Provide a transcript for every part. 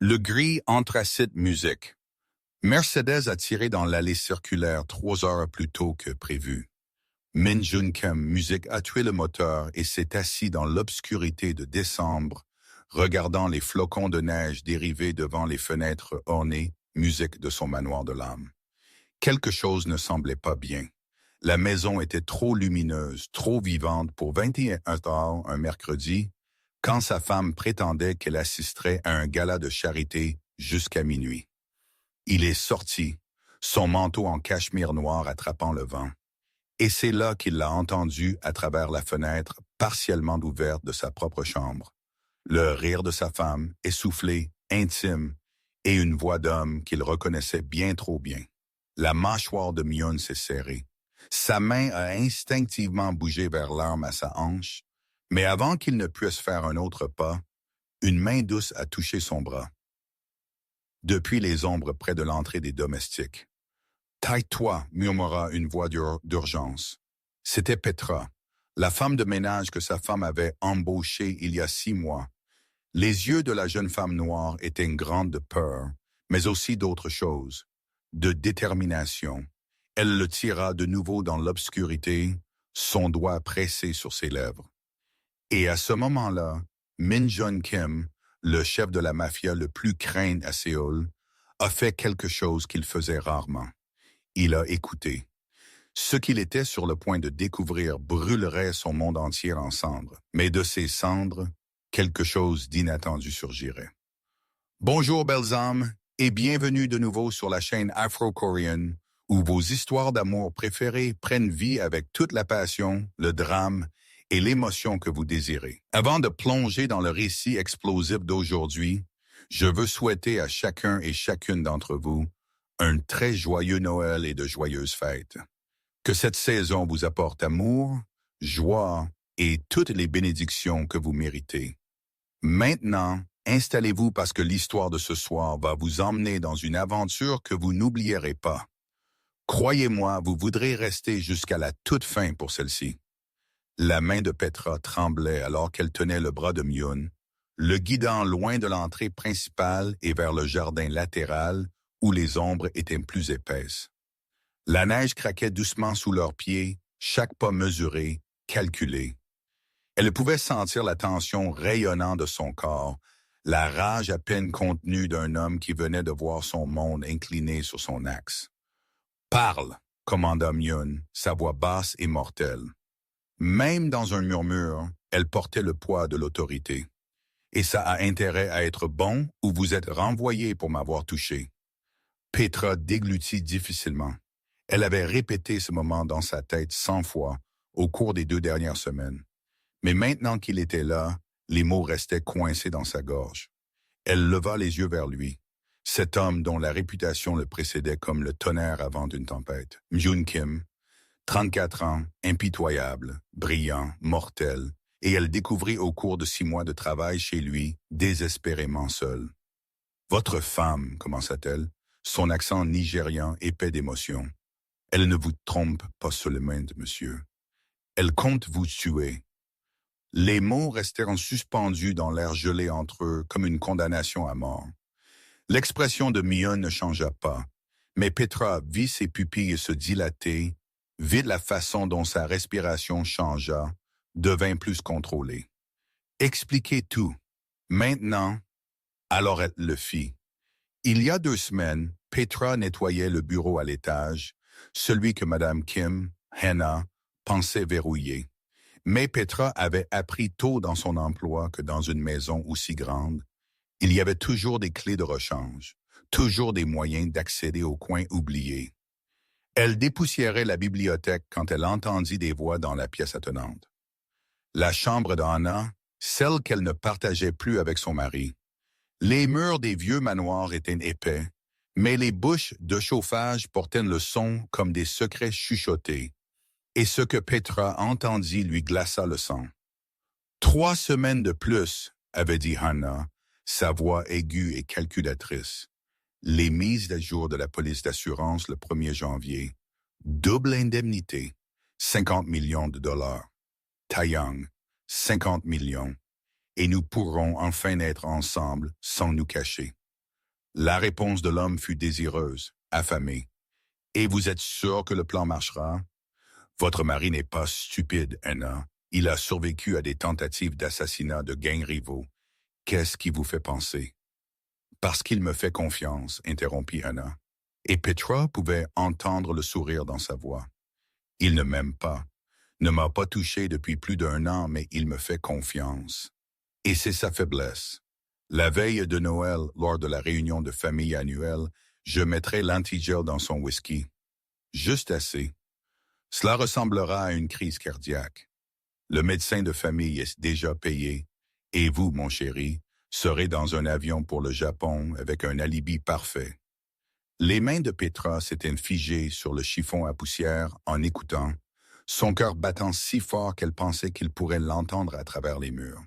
Le gris anthracite musique. Mercedes a tiré dans l'allée circulaire 3 heures plus tôt que prévu. Min Jun Kim musique a tué le moteur et s'est assis dans l'obscurité de décembre, regardant les flocons de neige dériver devant les fenêtres ornées, musique de son manoir de l'âme. Quelque chose ne semblait pas bien. La maison était trop lumineuse, trop vivante pour 21h un mercredi, quand sa femme prétendait qu'elle assisterait à un gala de charité jusqu'à minuit. Il est sorti, son manteau en cachemire noir attrapant le vent. Et c'est là qu'il l'a entendu à travers la fenêtre partiellement ouverte de sa propre chambre. Le rire de sa femme, essoufflé, intime, et une voix d'homme qu'il reconnaissait bien trop bien. La mâchoire de Myun s'est serrée. Sa main a instinctivement bougé vers l'arme à sa hanche, mais avant qu'il ne puisse faire un autre pas, une main douce a touché son bras. Depuis les ombres près de l'entrée des domestiques. « Taille-toi » murmura une voix d'urgence. C'était Petra, la femme de ménage que sa femme avait embauchée il y a 6 mois. Les yeux de la jeune femme noire étaient grands de peur, mais aussi d'autres choses, de détermination. Elle le tira de nouveau dans l'obscurité, son doigt pressé sur ses lèvres. Et à ce moment-là, Min Jun Kim, le chef de la mafia le plus craint à Séoul, a fait quelque chose qu'il faisait rarement. Il a écouté. Ce qu'il était sur le point de découvrir brûlerait son monde entier en cendres, mais de ces cendres, quelque chose d'inattendu surgirait. Bonjour belles âmes, et bienvenue de nouveau sur la chaîne Afro-Korean, où vos histoires d'amour préférées prennent vie avec toute la passion, le drame et l'émotion que vous désirez. Avant de plonger dans le récit explosif d'aujourd'hui, je veux souhaiter à chacun et chacune d'entre vous un très joyeux Noël et de joyeuses fêtes. Que cette saison vous apporte amour, joie et toutes les bénédictions que vous méritez. Maintenant, installez-vous parce que l'histoire de ce soir va vous emmener dans une aventure que vous n'oublierez pas. Croyez-moi, vous voudrez rester jusqu'à la toute fin pour celle-ci. La main de Petra tremblait alors qu'elle tenait le bras de Myun, le guidant loin de l'entrée principale et vers le jardin latéral où les ombres étaient plus épaisses. La neige craquait doucement sous leurs pieds, chaque pas mesuré, calculé. Elle pouvait sentir la tension rayonnant de son corps, la rage à peine contenue d'un homme qui venait de voir son monde incliné sur son axe. « Parle » commanda Myun, sa voix basse et mortelle. Même dans un murmure, elle portait le poids de l'autorité. « Et ça a intérêt à être bon ou vous êtes renvoyé pour m'avoir touché. » Petra déglutit difficilement. Elle avait répété ce moment dans sa tête 100 fois au cours des 2 dernières semaines. Mais maintenant qu'il était là, les mots restaient coincés dans sa gorge. Elle leva les yeux vers lui. Cet homme dont la réputation le précédait comme le tonnerre avant d'une tempête. Jun Kim, 34 ans, impitoyable, brillant, mortel, et elle découvrit au cours de 6 mois de travail chez lui, désespérément seule. « Votre femme » commença-t-elle, son accent nigérian épais d'émotion. « Elle ne vous trompe pas seulement, monsieur. Elle compte vous tuer. » Les mots restèrent suspendus dans l'air gelé entre eux comme une condamnation à mort. L'expression de Myun ne changea pas, mais Petra vit ses pupilles se dilater, vit la façon dont sa respiration changea, devint plus contrôlée. Expliquez tout. Maintenant, alors elle le fit. Il y a 2 semaines, Petra nettoyait le bureau à l'étage, celui que Madame Kim, Hannah, pensait verrouillé. Mais Petra avait appris tôt dans son emploi que dans une maison aussi grande, il y avait toujours des clés de rechange, toujours des moyens d'accéder aux coins oubliés. Elle dépoussiérait la bibliothèque quand elle entendit des voix dans la pièce attenante. La chambre d'Anna, celle qu'elle ne partageait plus avec son mari. Les murs des vieux manoirs étaient épais, mais les bouches de chauffage portaient le son comme des secrets chuchotés. Et ce que Petra entendit lui glaça le sang. 3 semaines de plus, avait dit Hannah, sa voix aiguë et calculatrice. Les mises à jour de la police d'assurance le 1er janvier. Double indemnité, 50 millions de dollars. Taeyang, 50 millions. Et nous pourrons enfin être ensemble sans nous cacher. La réponse de l'homme fut désireuse, affamée. Et vous êtes sûr que le plan marchera? Votre mari n'est pas stupide, Anna. Il a survécu à des tentatives d'assassinat de gangs rivaux. Qu'est-ce qui vous fait penser? Parce qu'il me fait confiance, interrompit Anna. Et Petra pouvait entendre le sourire dans sa voix. Il ne m'aime pas, ne m'a pas touché depuis plus d'1 an, mais il me fait confiance. Et c'est sa faiblesse. La veille de Noël, lors de la réunion de famille annuelle, je mettrai l'antigel dans son whisky. Juste assez. Cela ressemblera à une crise cardiaque. Le médecin de famille est déjà payé, et vous, mon chéri, serez dans un avion pour le Japon avec un alibi parfait. Les mains de Petra s'étaient figées sur le chiffon à poussière en écoutant, son cœur battant si fort qu'elle pensait qu'il pourrait l'entendre à travers les murs.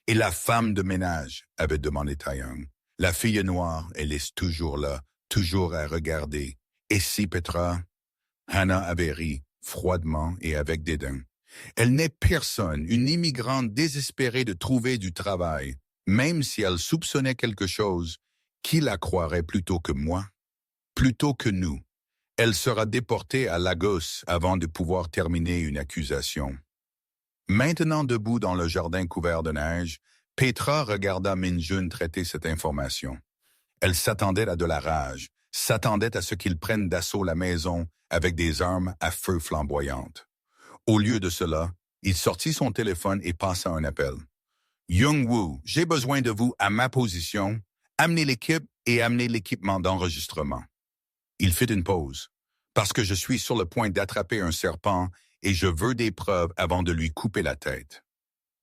« Et la femme de ménage ?» avait demandé Taeyang. « La fille noire, elle est toujours là, toujours à regarder. Et si, Petra ?» Hannah avait ri, froidement et avec dédain. « Elle n'est personne, une immigrante désespérée de trouver du travail. Même si elle soupçonnait quelque chose, qui la croirait plutôt que moi? Plutôt que nous. Elle sera déportée à Lagos avant de pouvoir terminer une accusation. » Maintenant debout dans le jardin couvert de neige, Petra regarda Min-jun traiter cette information. Elle s'attendait à de la rage, s'attendait à ce qu'il prenne d'assaut la maison avec des armes à feu flamboyantes. Au lieu de cela, il sortit son téléphone et passa un appel. « Young-woo, j'ai besoin de vous à ma position. Amenez l'équipe et amenez l'équipement d'enregistrement. » Il fit une pause. « Parce que je suis sur le point d'attraper un serpent et je veux des preuves avant de lui couper la tête. »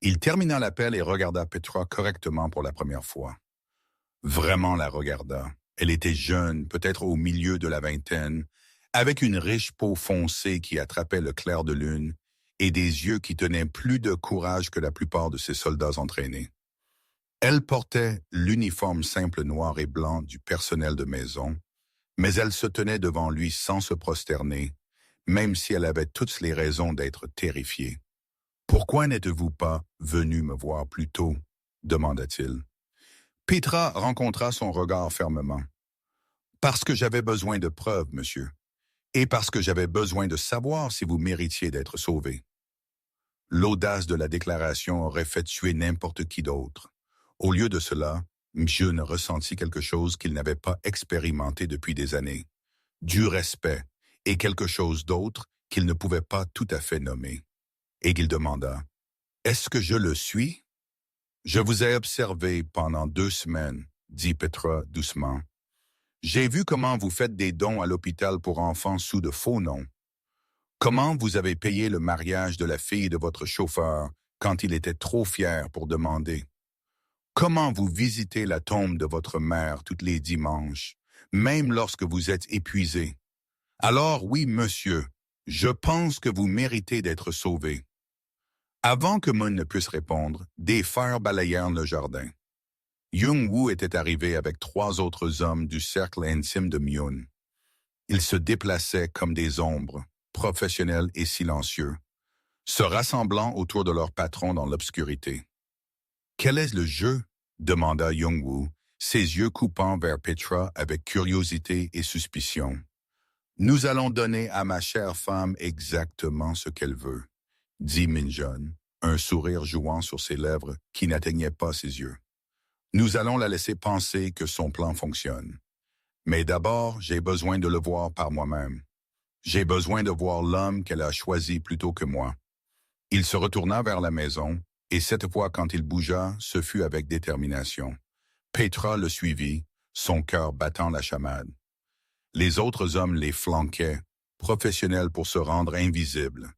Il termina l'appel et regarda Petra correctement pour la première fois. Vraiment la regarda. Elle était jeune, peut-être au milieu de la vingtaine, avec une riche peau foncée qui attrapait le clair de lune et des yeux qui tenaient plus de courage que la plupart de ses soldats entraînés. Elle portait l'uniforme simple noir et blanc du personnel de maison, mais elle se tenait devant lui sans se prosterner, même si elle avait toutes les raisons d'être terrifiée. « Pourquoi n'êtes-vous pas venu me voir plus tôt ?» demanda-t-il. Petra rencontra son regard fermement. « Parce que j'avais besoin de preuves, monsieur, et parce que j'avais besoin de savoir si vous méritiez d'être sauvé. » L'audace de la déclaration aurait fait tuer n'importe qui d'autre. Au lieu de cela, Jun ressentit quelque chose qu'il n'avait pas expérimenté depuis des années. Du respect, et quelque chose d'autre qu'il ne pouvait pas tout à fait nommer. Et qu'il demanda, « Est-ce que je le suis? » « Je vous ai observé pendant 2 semaines, dit Petra doucement. J'ai vu comment vous faites des dons à l'hôpital pour enfants sous de faux noms. Comment vous avez payé le mariage de la fille de votre chauffeur quand il était trop fier pour demander. Comment vous visitez la tombe de votre mère tous les dimanches, même lorsque vous êtes épuisé. Alors oui, monsieur, je pense que vous méritez d'être sauvé. » Avant que Moon ne puisse répondre, des fers balayèrent le jardin. Young-woo était arrivé avec 3 autres hommes du cercle intime de Myun. Ils se déplaçaient comme des ombres, professionnels et silencieux, se rassemblant autour de leur patron dans l'obscurité. « Quel est le jeu ?» demanda Young-woo, ses yeux coupant vers Petra avec curiosité et suspicion. « Nous allons donner à ma chère femme exactement ce qu'elle veut, » dit Min-jun, un sourire jouant sur ses lèvres qui n'atteignait pas ses yeux. « Nous allons la laisser penser que son plan fonctionne. Mais d'abord, j'ai besoin de le voir par moi-même. J'ai besoin de voir l'homme qu'elle a choisi plutôt que moi. » Il se retourna vers la maison, et cette fois quand il bougea, ce fut avec détermination. Petra le suivit, son cœur battant la chamade. Les autres hommes les flanquaient, professionnels pour se rendre invisibles.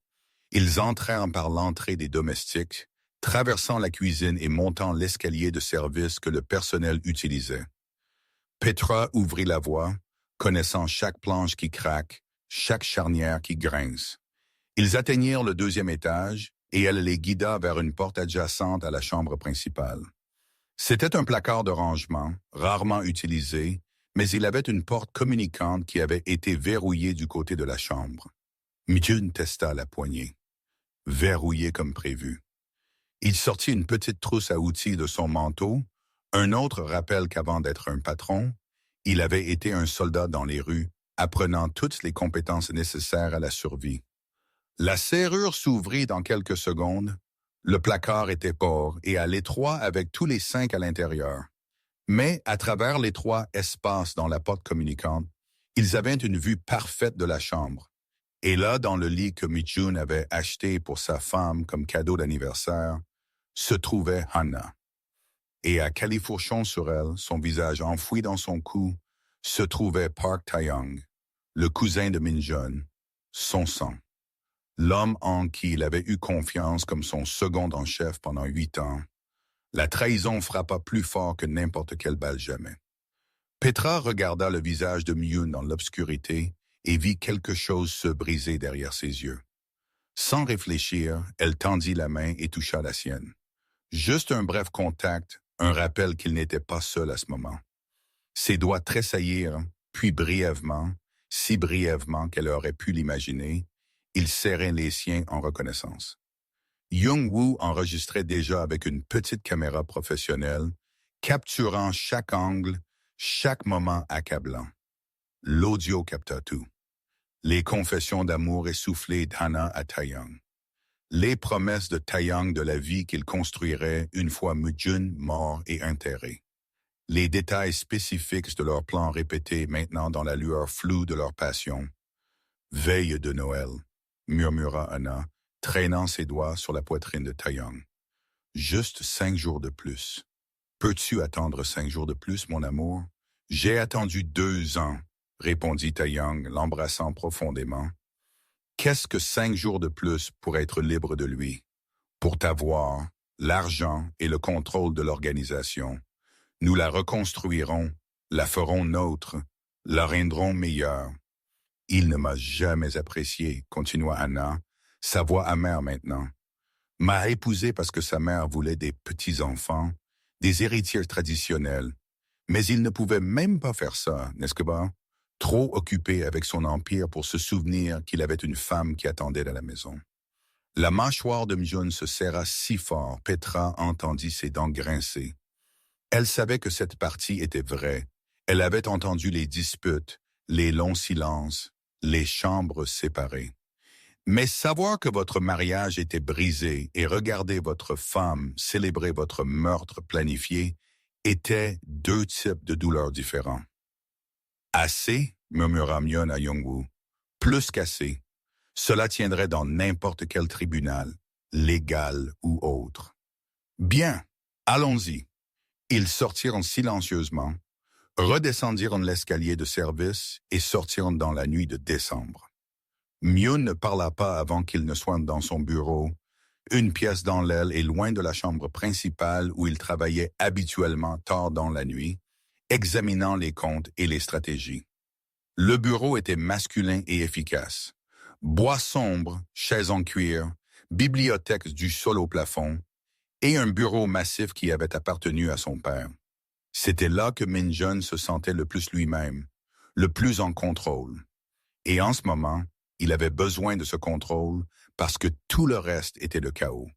Ils entrèrent par l'entrée des domestiques, traversant la cuisine et montant l'escalier de service que le personnel utilisait. Petra ouvrit la voie, connaissant chaque planche qui craque, chaque charnière qui grince. Ils atteignirent le 2e étage et elle les guida vers une porte adjacente à la chambre principale. C'était un placard de rangement, rarement utilisé, mais il avait une porte communicante qui avait été verrouillée du côté de la chambre. Myun testa la poignée. Verrouillée comme prévu. Il sortit une petite trousse à outils de son manteau, un autre rappel qu'avant d'être un patron, Il avait été un soldat dans les rues, apprenant toutes les compétences nécessaires à la survie. La serrure s'ouvrit dans quelques secondes. Le placard était port et à l'étroit avec tous les 5 à l'intérieur. Mais à travers l'étroit espace dans la porte communicante, ils avaient une vue parfaite de la chambre. Et là, dans le lit que Mi-jun avait acheté pour sa femme comme cadeau d'anniversaire, se trouvait Hana. Et à califourchon sur elle, son visage enfoui dans son cou, se trouvait Park Tae-young, le cousin de Min-jun, son sang. L'homme en qui il avait eu confiance comme son second en chef pendant 8 ans. La trahison frappa plus fort que n'importe quelle balle jamais. Petra regarda le visage de Mi-jun dans l'obscurité et vit quelque chose se briser derrière ses yeux. Sans réfléchir, elle tendit la main et toucha la sienne. Juste un bref contact, un rappel qu'il n'était pas seul à ce moment. Ses doigts tressaillirent, puis brièvement, si brièvement qu'elle aurait pu l'imaginer, il serrait les siens en reconnaissance. Young-woo enregistrait déjà avec une petite caméra professionnelle, capturant chaque angle, chaque moment accablant. L'audio capta tout. Les confessions d'amour essoufflées d'Hana à Tae-young. Les promesses de Tae-young de la vie qu'il construirait une fois Mi-jun mort et enterré. Les détails spécifiques de leur plan répétés maintenant dans la lueur floue de leur passion. Veille de Noël, murmura Hana, traînant ses doigts sur la poitrine de Tae-young. Juste 5 jours de plus. Peux-tu attendre 5 jours de plus, mon amour? J'ai attendu 2 ans, répondit Tae-young, l'embrassant profondément. Qu'est-ce que 5 jours de plus pour être libre de lui? Pour t'avoir, l'argent et le contrôle de l'organisation. Nous la reconstruirons, la ferons nôtre, la rendrons meilleure. Il ne m'a jamais apprécié, continua Hana, sa voix amère maintenant. M'a épousé parce que sa mère voulait des petits-enfants, des héritiers traditionnels. Mais il ne pouvait même pas faire ça, n'est-ce que pas? Trop occupé avec son empire pour se souvenir qu'il avait une femme qui attendait à la maison. La mâchoire de Mi-jun se serra si fort, Petra entendit ses dents grincer. Elle savait que cette partie était vraie. Elle avait entendu les disputes, les longs silences, les chambres séparées. Mais savoir que votre mariage était brisé et regarder votre femme célébrer votre meurtre planifié étaient 2 types de douleurs différents. Assez, murmura Mi-jun à Young-woo. Plus qu'assez. Cela tiendrait dans n'importe quel tribunal, légal ou autre. Bien, allons-y. Ils sortirent silencieusement, redescendirent l'escalier de service et sortirent dans la nuit de décembre. Mi-jun ne parla pas avant qu'il ne soit dans son bureau, une pièce dans l'aile et loin de la chambre principale où il travaillait habituellement tard dans la nuit, examinant les comptes et les stratégies. Le bureau était masculin et efficace. Bois sombre, chaises en cuir, bibliothèque du sol au plafond, et un bureau massif qui avait appartenu à son père. C'était là que Min-jun se sentait le plus lui-même, le plus en contrôle. Et en ce moment, il avait besoin de ce contrôle parce que tout le reste était le chaos.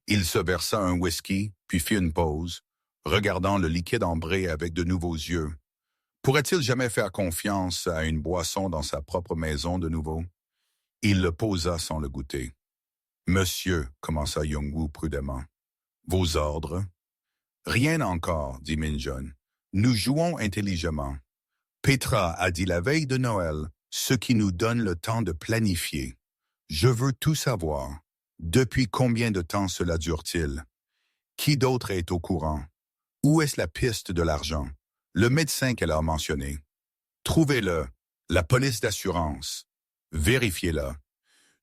Il se versa un whisky, puis fit une pause, regardant le liquide ambré avec de nouveaux yeux. Pourrait-il jamais faire confiance à une boisson dans sa propre maison de nouveau? Il le posa sans le goûter. « Monsieur, commença Young-woo prudemment. Vos ordres? » Rien encore, dit Min-jun. Nous jouons intelligemment. Petra a dit la veille de Noël, ce qui nous donne le temps de planifier. Je veux tout savoir. Depuis combien de temps cela dure-t-il? Qui d'autre est au courant? Où est la piste de l'argent? Le médecin qu'elle a mentionné. Trouvez-le. La police d'assurance. Vérifiez-le.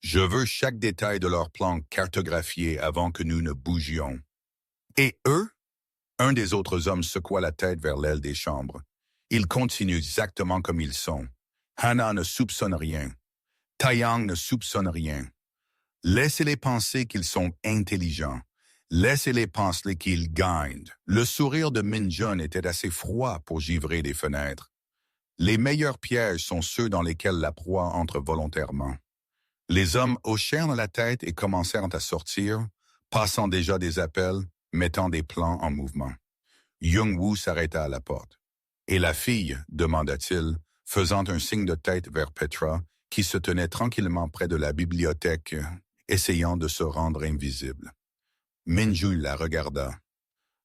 Je veux chaque détail de leur plan cartographié avant que nous ne bougions. Et eux? Un des autres hommes secoua la tête vers l'aile des chambres. Ils continuent exactement comme ils sont. Hana ne soupçonne rien. Tae-young ne soupçonne rien. Laissez-les penser qu'ils sont intelligents. Laissez-les penser qu'ils gagnent. Le sourire de Min-jun était assez froid pour givrer des fenêtres. Les meilleurs pièges sont ceux dans lesquels la proie entre volontairement. Les hommes hochèrent la tête et commencèrent à sortir, passant déjà des appels, mettant des plans en mouvement. Young-woo s'arrêta à la porte. Et la fille, demanda-t-il, faisant un signe de tête vers Petra, qui se tenait tranquillement près de la bibliothèque, essayant de se rendre invisible. Minju la regarda.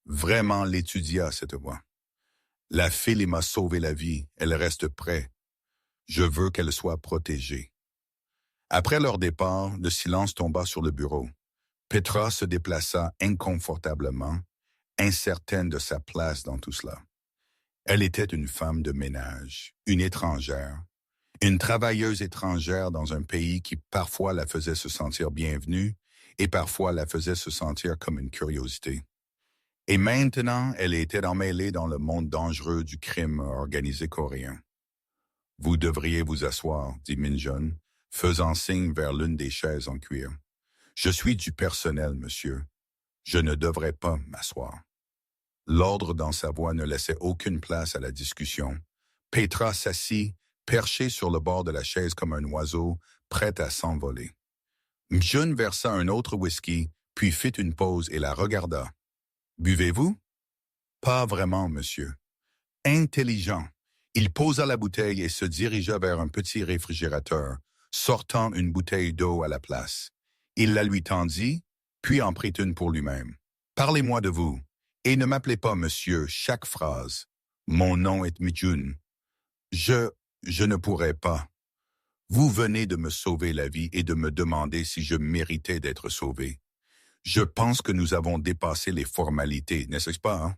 Vraiment l'étudia, cette voix. La fille m'a sauvé la vie, elle reste près. Je veux qu'elle soit protégée. Après leur départ, le silence tomba sur le bureau. Petra se déplaça inconfortablement, incertaine de sa place dans tout cela. Elle était une femme de ménage, une étrangère, une travailleuse étrangère dans un pays qui parfois la faisait se sentir bienvenue et parfois la faisait se sentir comme une curiosité. Et maintenant, elle était emmêlée dans le monde dangereux du crime organisé coréen. « Vous devriez vous asseoir, dit Minjun, faisant signe vers l'une des chaises en cuir. « Je suis du personnel, monsieur. Je ne devrais pas m'asseoir. » L'ordre dans sa voix ne laissait aucune place à la discussion. Petra s'assit, perchée sur le bord de la chaise comme un oiseau, prête à s'envoler. Minjun versa un autre whisky, puis fit une pause et la regarda. « Buvez-vous? »« Pas vraiment, monsieur. » Intelligent. Il posa la bouteille et se dirigea vers un petit réfrigérateur, sortant une bouteille d'eau à la place. Il la lui tendit, puis en prit une pour lui-même. « Parlez-moi de vous, et ne m'appelez pas monsieur chaque phrase. Mon nom est Minjun. Je ne pourrais pas. Vous venez de me sauver la vie et de me demander si je méritais d'être sauvé. Je pense que nous avons dépassé les formalités, n'est-ce pas, hein? »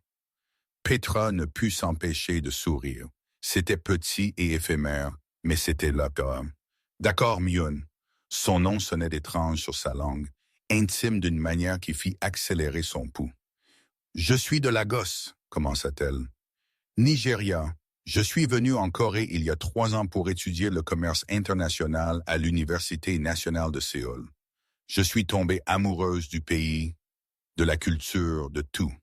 Petra ne put s'empêcher de sourire. C'était petit et éphémère, mais c'était là quand même. « D'accord, Myun. » Son nom sonnait étrange sur sa langue, intime d'une manière qui fit accélérer son pouls. « Je suis de Lagos, » commença-t-elle. « Nigeria. Je suis venu en Corée il y a 3 ans pour étudier le commerce international à l'Université nationale de Séoul. Je suis tombée amoureuse du pays, de la culture, de tout.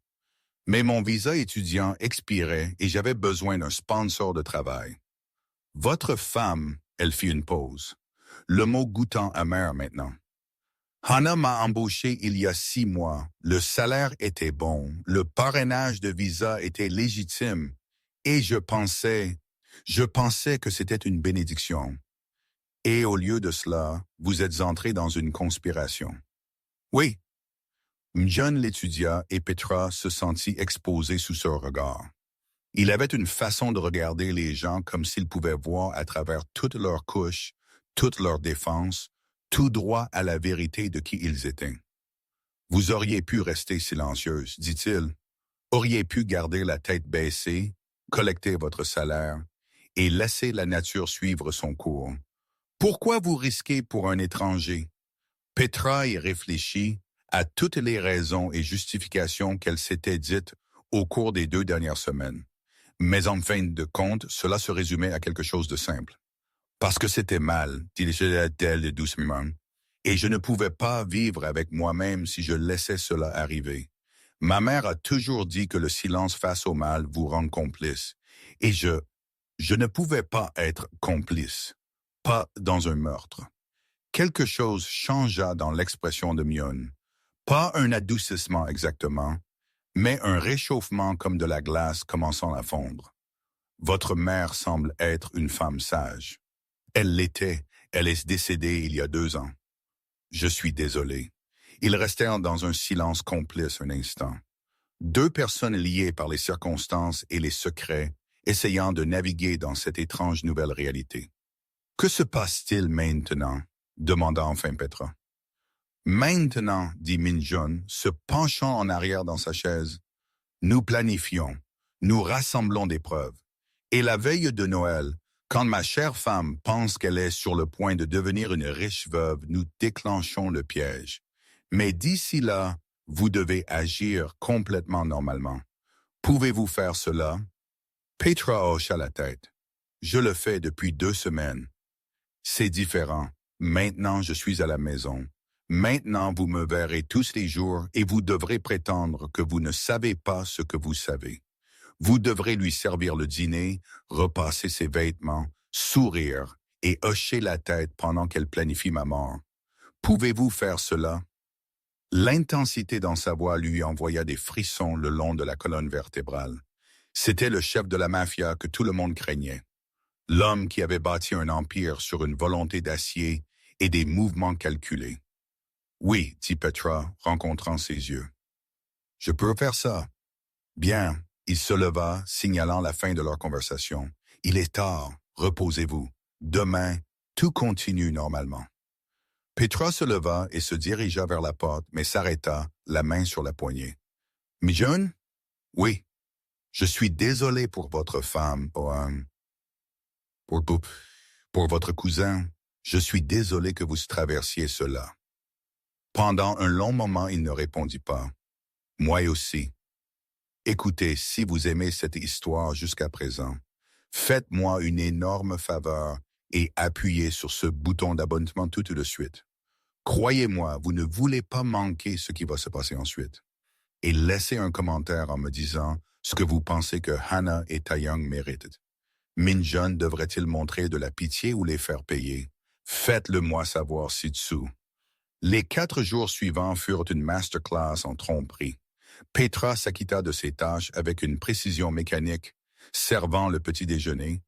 Mais mon visa étudiant expirait et j'avais besoin d'un sponsor de travail. Votre femme, elle fit une pause, le mot goûtant amer maintenant. Hana m'a embauché il y a 6 mois. Le salaire était bon, le parrainage de visa était légitime et je pensais que c'était une bénédiction. Et au lieu de cela, vous êtes entré dans une conspiration. Oui. Minjun l'étudia et Petra se sentit exposée sous ce regard. Il avait une façon de regarder les gens comme s'il pouvait voir à travers toutes leurs couches, toutes leurs défenses, tout droit à la vérité de qui ils étaient. Vous auriez pu rester silencieuse, dit-il. Auriez pu garder la tête baissée, collecter votre salaire et laisser la nature suivre son cours. Pourquoi vous risquez pour un étranger? Petra y réfléchit à toutes les raisons et justifications qu'elle s'était dites au cours des 2 dernières semaines. Mais en fin de compte, cela se résumait à quelque chose de simple. Parce que c'était mal, dit-elle doucement, et je ne pouvais pas vivre avec moi-même si je laissais cela arriver. Ma mère a toujours dit que le silence face au mal vous rend complice, et je ne pouvais pas être complice, pas dans un meurtre. Quelque chose changea dans l'expression de Myun. Pas un adoucissement exactement, mais un réchauffement comme de la glace commençant à fondre. Votre mère semble être une femme sage. Elle l'était, elle est décédée il y a 2 ans. Je suis désolé. Ils restèrent dans un silence complice un instant. 2 personnes liées par les circonstances et les secrets, essayant de naviguer dans cette étrange nouvelle réalité. « Que se passe-t-il maintenant ?» demanda enfin Petra. « Maintenant, dit Minjun, se penchant en arrière dans sa chaise, nous planifions, nous rassemblons des preuves. Et la veille de Noël, quand ma chère femme pense qu'elle est sur le point de devenir une riche veuve, nous déclenchons le piège. Mais d'ici là, vous devez agir complètement normalement. Pouvez-vous faire cela? » Petra hocha la tête. « Je le fais depuis 2 semaines. C'est différent. Maintenant, je suis à la maison. Maintenant, vous me verrez tous les jours et vous devrez prétendre que vous ne savez pas ce que vous savez. Vous devrez lui servir le dîner, repasser ses vêtements, sourire et hocher la tête pendant qu'elle planifie ma mort. Pouvez-vous faire cela? » L'intensité dans sa voix lui envoya des frissons le long de la colonne vertébrale. C'était le chef de la mafia que tout le monde craignait. L'homme qui avait bâti un empire sur une volonté d'acier et des mouvements calculés. Oui, dit Petra, rencontrant ses yeux. Je peux faire ça. Bien. Il se leva, signalant la fin de leur conversation. Il est tard. Reposez-vous. Demain, tout continue normalement. Petra se leva et se dirigea vers la porte, mais s'arrêta, la main sur la poignée. Mijun? Oui. Je suis désolé pour votre femme, pour votre cousin. Je suis désolé que vous traversiez cela. Pendant un long moment, il ne répondit pas. Moi aussi. Écoutez, si vous aimez cette histoire jusqu'à présent, faites-moi une énorme faveur et appuyez sur ce bouton d'abonnement tout de suite. Croyez-moi, vous ne voulez pas manquer ce qui va se passer ensuite. Et laissez un commentaire en me disant ce que vous pensez que Hannah et Taeyong méritent. Min-jun devrait-il montrer de la pitié ou les faire payer? Faites-le moi savoir ci-dessous. Les 4 jours suivants furent une masterclass en tromperie. Petra s'acquitta de ses tâches avec une précision mécanique, servant le petit déjeuner,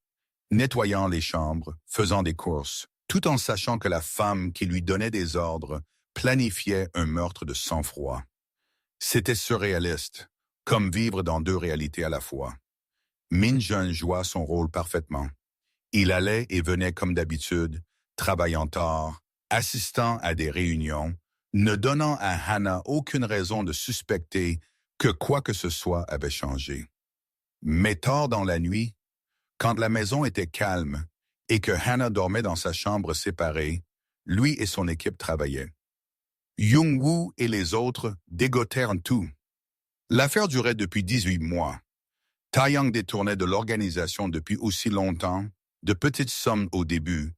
nettoyant les chambres, faisant des courses, tout en sachant que la femme qui lui donnait des ordres planifiait un meurtre de sang-froid. C'était surréaliste, comme vivre dans 2 réalités à la fois. Min-jun joua son rôle parfaitement. Il allait et venait comme d'habitude, travaillant tard, assistant à des réunions, ne donnant à Hannah aucune raison de suspecter que quoi que ce soit avait changé. Mais tard dans la nuit, quand la maison était calme et que Hannah dormait dans sa chambre séparée, lui et son équipe travaillaient. Young-woo et les autres dégotèrent tout. L'affaire durait depuis 18 mois. Taeyong détournait de l'organisation depuis aussi longtemps, de petites sommes au début,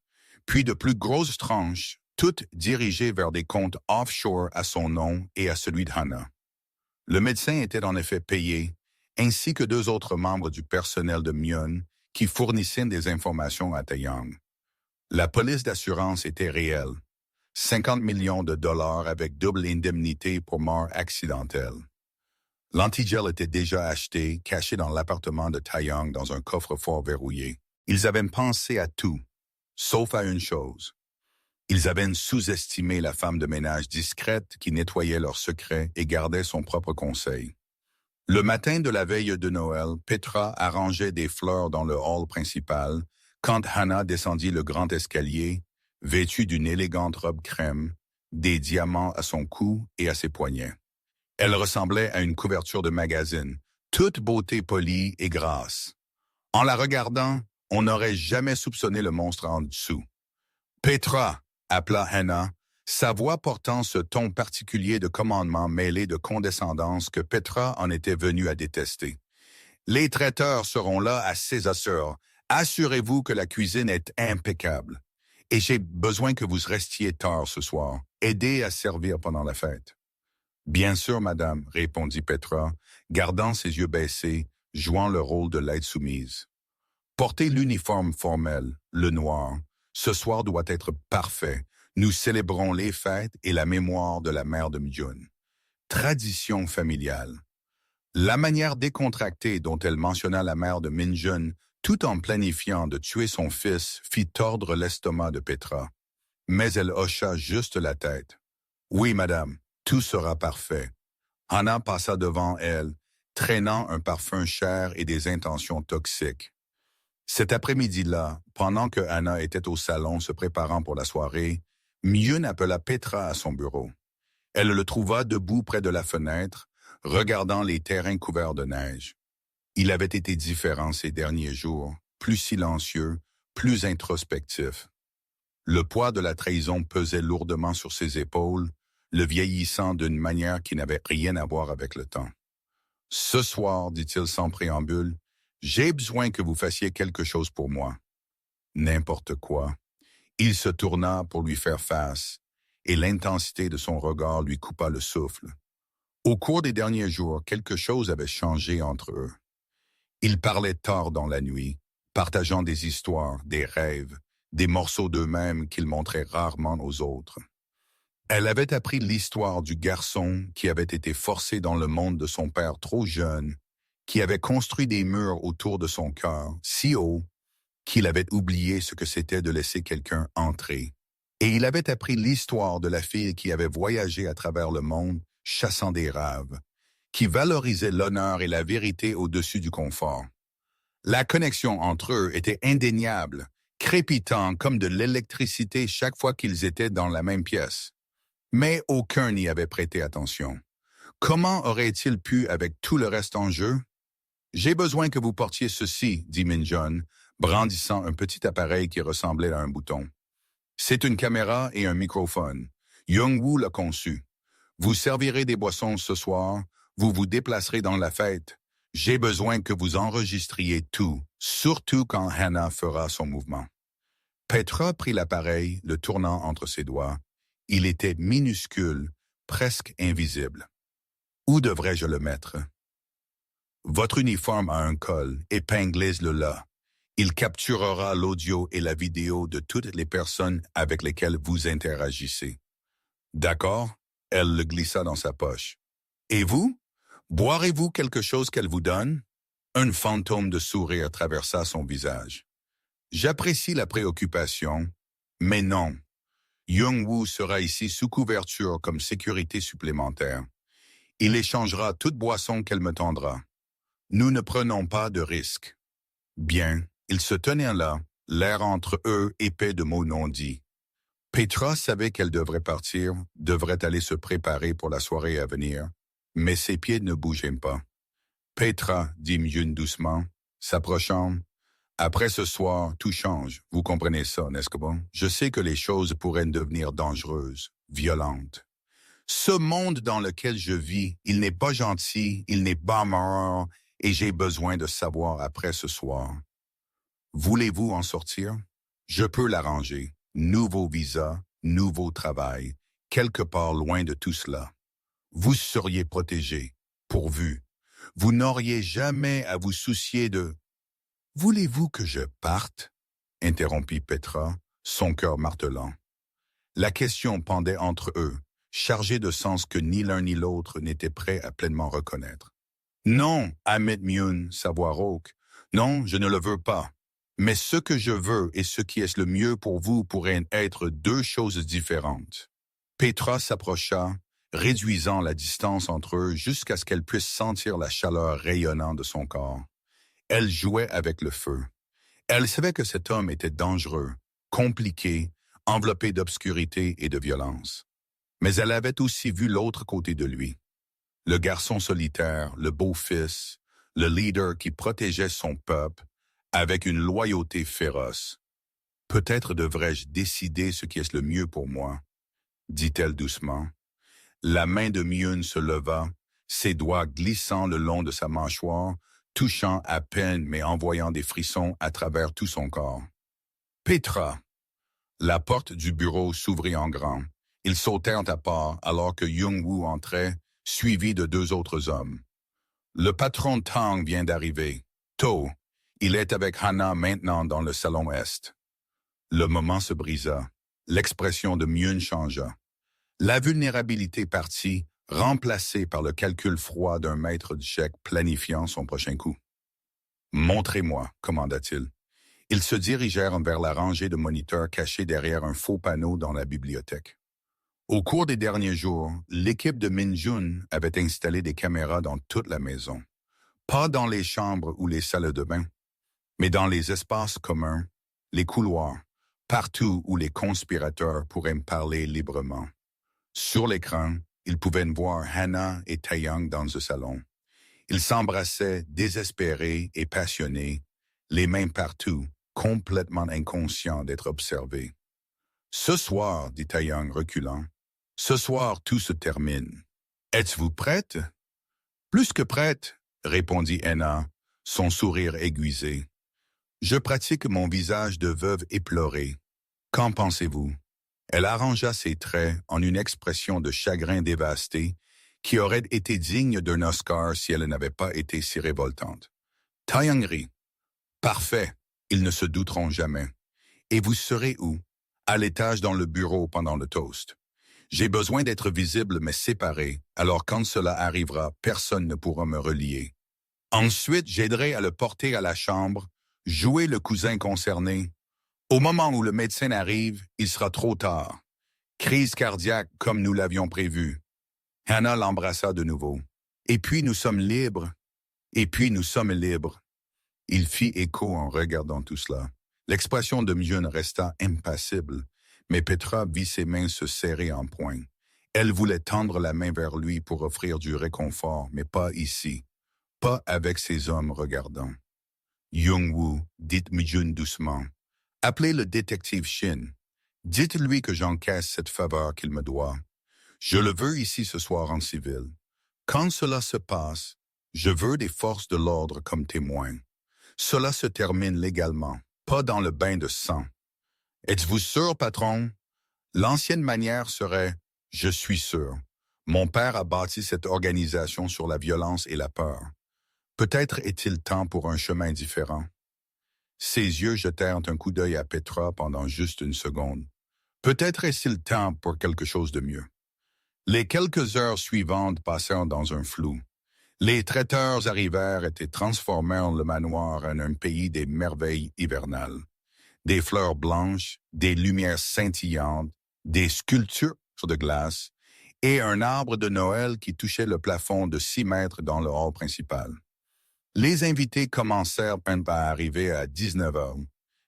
puis de plus grosses tranches, toutes dirigées vers des comptes offshore à son nom et à celui de Hannah. Le médecin était en effet payé, ainsi que 2 autres membres du personnel de Myun qui fournissaient des informations à Taeyong. La police d'assurance était réelle. 50 millions de dollars avec double indemnité pour mort accidentelle. L'antigel était déjà acheté, caché dans l'appartement de Taeyong dans un coffre-fort verrouillé. Ils avaient pensé à tout, sauf à une chose. Ils avaient sous-estimé la femme de ménage discrète qui nettoyait leurs secrets et gardait son propre conseil. Le matin de la veille de Noël, Petra arrangeait des fleurs dans le hall principal quand Hannah descendit le grand escalier, vêtue d'une élégante robe crème, des diamants à son cou et à ses poignets. Elle ressemblait à une couverture de magazine, toute beauté polie et grasse. En la regardant, on n'aurait jamais soupçonné le monstre en dessous. « Petra !» appela Hannah, sa voix portant ce ton particulier de commandement mêlé de condescendance que Petra en était venue à détester. « Les traiteurs seront là à 16h. Assurez-vous que la cuisine est impeccable. Et j'ai besoin que vous restiez tard ce soir. Aidez à servir pendant la fête. » « Bien sûr, madame, » répondit Petra, gardant ses yeux baissés, jouant le rôle de l'aide soumise. « Portez l'uniforme formel, le noir. Ce soir doit être parfait. Nous célébrons les fêtes et la mémoire de la mère de Myun. » Tradition familiale. La manière décontractée dont elle mentionna la mère de Min-jun, tout en planifiant de tuer son fils, fit tordre l'estomac de Petra. Mais elle hocha juste la tête. « Oui, madame. Tout sera parfait. » Hannah passa devant elle, traînant un parfum cher et des intentions toxiques. Cet après-midi-là, pendant que Hannah était au salon se préparant pour la soirée, Myun appela Petra à son bureau. Elle le trouva debout près de la fenêtre, regardant les terrains couverts de neige. Il avait été différent ces derniers jours, plus silencieux, plus introspectif. Le poids de la trahison pesait lourdement sur ses épaules, le vieillissant d'une manière qui n'avait rien à voir avec le temps. « Ce soir, dit-il sans préambule, j'ai besoin que vous fassiez quelque chose pour moi. » N'importe quoi. Il se tourna pour lui faire face, et l'intensité de son regard lui coupa le souffle. Au cours des derniers jours, quelque chose avait changé entre eux. Ils parlaient tard dans la nuit, partageant des histoires, des rêves, des morceaux d'eux-mêmes qu'ils montraient rarement aux autres. Elle avait appris l'histoire du garçon qui avait été forcé dans le monde de son père trop jeune qui avait construit des murs autour de son cœur, si haut qu'il avait oublié ce que c'était de laisser quelqu'un entrer. Et il avait appris l'histoire de la fille qui avait voyagé à travers le monde, chassant des rêves, qui valorisait l'honneur et la vérité au-dessus du confort. La connexion entre eux était indéniable, crépitant comme de l'électricité chaque fois qu'ils étaient dans la même pièce. Mais aucun n'y avait prêté attention. Comment aurait-il pu avec tout le reste en jeu? « J'ai besoin que vous portiez ceci, dit Min-jun, brandissant un petit appareil qui ressemblait à un bouton. C'est une caméra et un microphone. Young-woo l'a conçu. Vous servirez des boissons ce soir, vous vous déplacerez dans la fête. J'ai besoin que vous enregistriez tout, surtout quand Hana fera son mouvement. » Petra prit l'appareil, le tournant entre ses doigts. Il était minuscule, presque invisible. Où devrais-je le mettre? Votre uniforme a un col, épinglez-le là. Il capturera l'audio et la vidéo de toutes les personnes avec lesquelles vous interagissez. D'accord? Elle le glissa dans sa poche. Et vous? Boirez-vous quelque chose qu'elle vous donne? Un fantôme de sourire traversa son visage. J'apprécie la préoccupation, mais non. Young-woo sera ici sous couverture comme sécurité supplémentaire. Il échangera toute boisson qu'elle me tendra. Nous ne prenons pas de risques. Bien, ils se tenaient là, l'air entre eux épais de mots non dits. Petra savait qu'elle devrait partir, devrait aller se préparer pour la soirée à venir, mais ses pieds ne bougeaient pas. Petra, dit Myun doucement, s'approchant. Après ce soir, tout change. Vous comprenez ça, n'est-ce pas? Je sais que les choses pourraient devenir dangereuses, violentes. Ce monde dans lequel je vis, il n'est pas gentil, il n'est pas mort, et j'ai besoin de savoir après ce soir. Voulez-vous en sortir? Je peux l'arranger. Nouveau visa, nouveau travail, quelque part loin de tout cela. Vous seriez protégé, pourvu. Vous n'auriez jamais à vous soucier de... Voulez-vous que je parte? Interrompit Petra, son cœur martelant. La question pendait entre eux, chargée de sens que ni l'un ni l'autre n'était prêt à pleinement reconnaître. Non, Ahmed Myun, sa voix rauque. Non, je ne le veux pas. Mais ce que je veux et ce qui est le mieux pour vous pourraient être deux choses différentes. Petra s'approcha, réduisant la distance entre eux jusqu'à ce qu'elle puisse sentir la chaleur rayonnant de son corps. Elle jouait avec le feu. Elle savait que cet homme était dangereux, compliqué, enveloppé d'obscurité et de violence. Mais elle avait aussi vu l'autre côté de lui. Le garçon solitaire, le beau-fils, le leader qui protégeait son peuple, avec une loyauté féroce. « Peut-être devrais-je décider ce qui est le mieux pour moi, » dit-elle doucement. La main de Myun se leva, ses doigts glissant le long de sa mâchoire, touchant à peine mais envoyant des frissons à travers tout son corps. « Petra !» La porte du bureau s'ouvrit en grand. Ils sautèrent à part alors que Young-woo entrait, suivi de deux autres hommes. « Le patron Tang vient d'arriver. To. Il est avec Hana maintenant dans le salon Est. » Le moment se brisa. L'expression de Myun changea. La vulnérabilité partit, remplacée par le calcul froid d'un maître du chèque planifiant son prochain coup. « Montrez-moi, » commanda-t-il. Ils se dirigèrent vers la rangée de moniteurs cachés derrière un faux panneau dans la bibliothèque. Au cours des derniers jours, l'équipe de Min-jun avait installé des caméras dans toute la maison. Pas dans les chambres ou les salles de bain, mais dans les espaces communs, les couloirs, partout où les conspirateurs pourraient me parler librement. Sur l'écran, ils pouvaient voir Hana et Taeyang dans ce salon. Ils s'embrassaient désespérés et passionnés, les mains partout, complètement inconscients d'être observés. « Ce soir, dit Taeyang reculant, ce soir tout se termine. Êtes-vous prête? »« Plus que prête, » répondit Hana, son sourire aiguisé. « Je pratique mon visage de veuve éplorée. Qu'en pensez-vous? » Elle arrangea ses traits en une expression de chagrin dévasté qui aurait été digne d'un Oscar si elle n'avait pas été si révoltante. Taeyang rit. « Parfait, ils ne se douteront jamais. Et vous serez où? À l'étage dans le bureau pendant le toast. J'ai besoin d'être visible mais séparé, alors quand cela arrivera, personne ne pourra me relier. Ensuite, j'aiderai à le porter à la chambre, jouer le cousin concerné. Au moment où le médecin arrive, il sera trop tard. Crise cardiaque comme nous l'avions prévu. Hannah l'embrassa de nouveau. Et puis nous sommes libres. Et puis nous sommes libres. Il fit écho en regardant tout cela. L'expression de Myun resta impassible, mais Petra vit ses mains se serrer en poing. Elle voulait tendre la main vers lui pour offrir du réconfort, mais pas ici, pas avec ces hommes regardants. Young-woo, dit Myun doucement, appelez le détective Shin. Dites-lui que j'encaisse cette faveur qu'il me doit. Je le veux ici ce soir en civil. Quand cela se passe, je veux des forces de l'ordre comme témoins. Cela se termine légalement, pas dans le bain de sang. Êtes-vous sûr, patron? L'ancienne manière serait « Je suis sûr ». Mon père a bâti cette organisation sur la violence et la peur. Peut-être est-il temps pour un chemin différent. Ses yeux jetèrent un coup d'œil à Petra pendant juste une seconde. Peut-être est-il temps pour quelque chose de mieux. Les quelques heures suivantes passèrent dans un flou. Les traiteurs arrivèrent et transformèrent le manoir en un pays des merveilles hivernales. Des fleurs blanches, des lumières scintillantes, des sculptures de glace et un arbre de Noël qui touchait le plafond de 6 mètres dans le hall principal. Les invités commencèrent à arriver à 19 heures.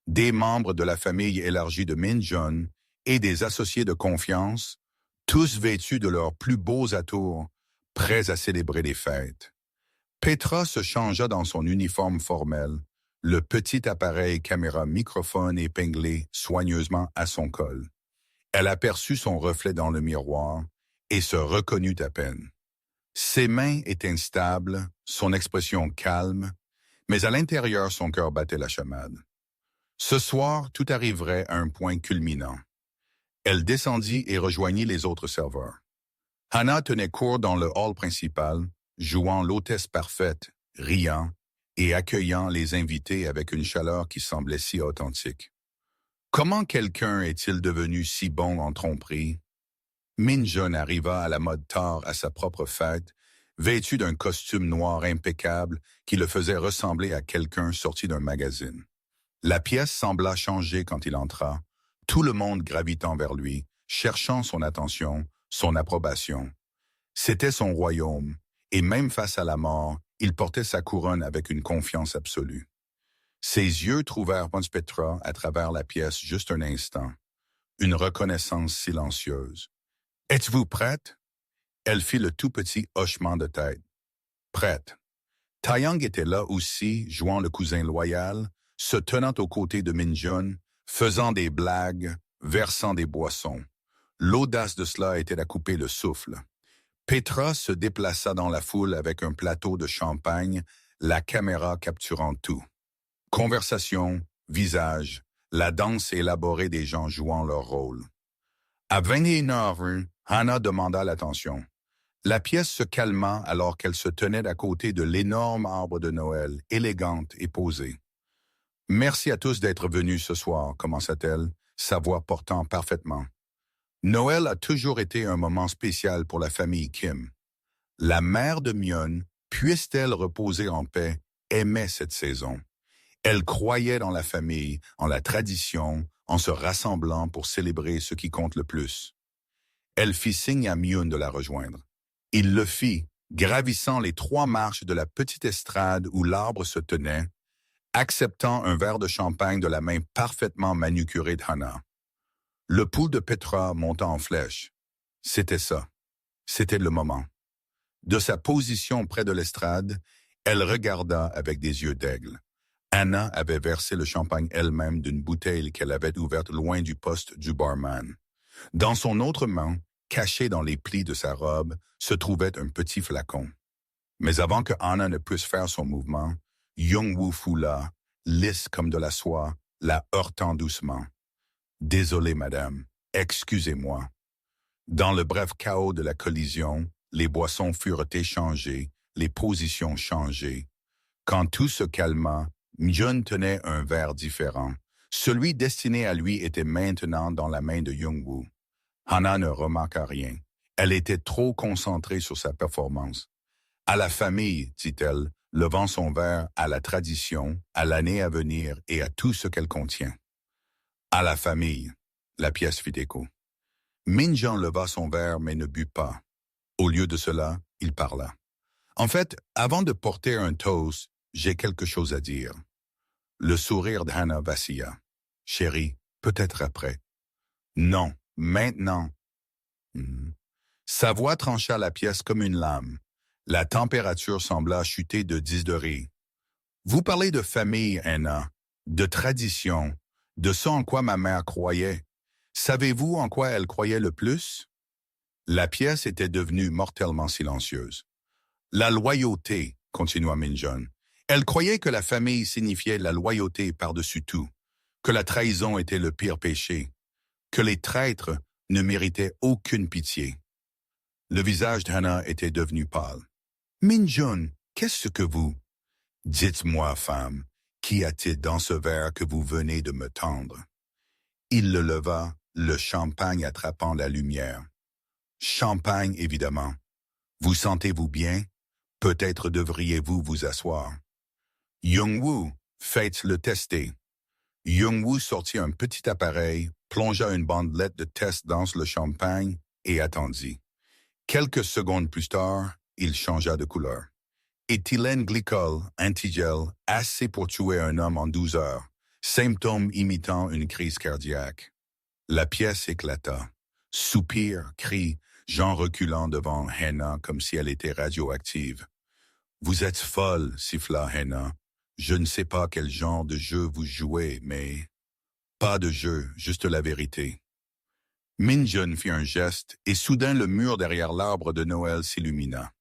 Des membres de la famille élargie de Min-jun et des associés de confiance, tous vêtus de leurs plus beaux atours, prêts à célébrer les fêtes. Petra se changea dans son uniforme formel, le petit appareil caméra microphone épinglé soigneusement à son col. Elle aperçut son reflet dans le miroir et se reconnut à peine. Ses mains étaient instables, son expression calme, mais à l'intérieur son cœur battait la chamade. Ce soir, tout arriverait à un point culminant. Elle descendit et rejoignit les autres serveurs. Hannah tenait court dans le hall principal, jouant l'hôtesse parfaite, riant et accueillant les invités avec une chaleur qui semblait si authentique. Comment quelqu'un est-il devenu si bon en tromperie? Min-jun arriva à la mode tard à sa propre fête, vêtu d'un costume noir impeccable qui le faisait ressembler à quelqu'un sorti d'un magazine. La pièce sembla changer quand il entra, tout le monde gravitant vers lui, cherchant son attention, son approbation. C'était son royaume, et même face à la mort, il portait sa couronne avec une confiance absolue. Ses yeux trouvèrent Petra à travers la pièce juste un instant. Une reconnaissance silencieuse. « Êtes-vous prête? » Elle fit le tout petit hochement de tête. « Prête. » Taeyang était là aussi, jouant le cousin loyal, se tenant aux côtés de Min-jun, faisant des blagues, versant des boissons. L'audace de cela était à couper le souffle. Petra se déplaça dans la foule avec un plateau de champagne, la caméra capturant tout. Conversation, visage, la danse élaborée des gens jouant leur rôle. À 21h01, Hannah demanda l'attention. La pièce se calma alors qu'elle se tenait à côté de l'énorme arbre de Noël, élégante et posée. « Merci à tous d'être venus ce soir, » commença-t-elle, sa voix portant parfaitement. Noël a toujours été un moment spécial pour la famille Kim. La mère de Myun, puisse-t-elle reposer en paix, aimait cette saison. Elle croyait dans la famille, en la tradition, en se rassemblant pour célébrer ce qui compte le plus. Elle fit signe à Myun de la rejoindre. Il le fit, gravissant les 3 marches de la petite estrade où l'arbre se tenait, acceptant un verre de champagne de la main parfaitement manucurée de Hannah. Le pouls de Petra monta en flèche. C'était ça. C'était le moment. De sa position près de l'estrade, elle regarda avec des yeux d'aigle. Hannah avait versé le champagne elle-même d'une bouteille qu'elle avait ouverte loin du poste du barman. Dans son autre main, caché dans les plis de sa robe, se trouvait un petit flacon. Mais avant que Hannah ne puisse faire son mouvement, Young-woo foula, lisse comme de la soie, la heurtant doucement. « Désolé, madame. Excusez-moi. » Dans le bref chaos de la collision, les boissons furent échangées, les positions changées. Quand tout se calma, Myun tenait un verre différent. Celui destiné à lui était maintenant dans la main de Young-woo. Hannah ne remarqua rien. Elle était trop concentrée sur sa performance. « À la famille, dit-elle, levant son verre à la tradition, à l'année à venir et à tout ce qu'elle contient. À la famille, la pièce fit écho. Min-Jeon leva son verre mais ne but pas. Au lieu de cela, il parla. En fait, avant de porter un toast, j'ai quelque chose à dire. Le sourire d'Hannah vacilla. Chérie, peut-être après. Non, maintenant. Hmm. Sa voix trancha la pièce comme une lame. La température sembla chuter de 10 degrés. Vous parlez de famille, Hannah, de tradition, de ce en quoi ma mère croyait. Savez-vous en quoi elle croyait le plus? La pièce était devenue mortellement silencieuse. La loyauté, continua Min-Jeon. Elle croyait que la famille signifiait la loyauté par-dessus tout, que la trahison était le pire péché, que les traîtres ne méritaient aucune pitié. Le visage d'Hannah était devenu pâle. Min-Jeon, qu'est-ce que vous... Dites-moi, femme, qu'y a-t-il dans ce verre que vous venez de me tendre? Il le leva, le champagne attrapant la lumière. Champagne, évidemment. Vous sentez-vous bien? Peut-être devriez-vous vous asseoir. Young-woo, faites-le tester. Young-woo sortit un petit appareil, plongea une bandelette de test dans le champagne et attendit. Quelques secondes plus tard, il changea de couleur. Éthylène glycol, antigel, assez pour tuer un homme en 12 heures, symptômes imitant une crise cardiaque. La pièce éclata. Soupir, cris, Jean reculant devant Hannah comme si elle était radioactive. « Vous êtes folle, siffla Hannah. Je ne sais pas quel genre de jeu vous jouez, mais... » « Pas de jeu, juste la vérité. » Min-Jeon fit un geste et soudain le mur derrière l'arbre de Noël s'illumina.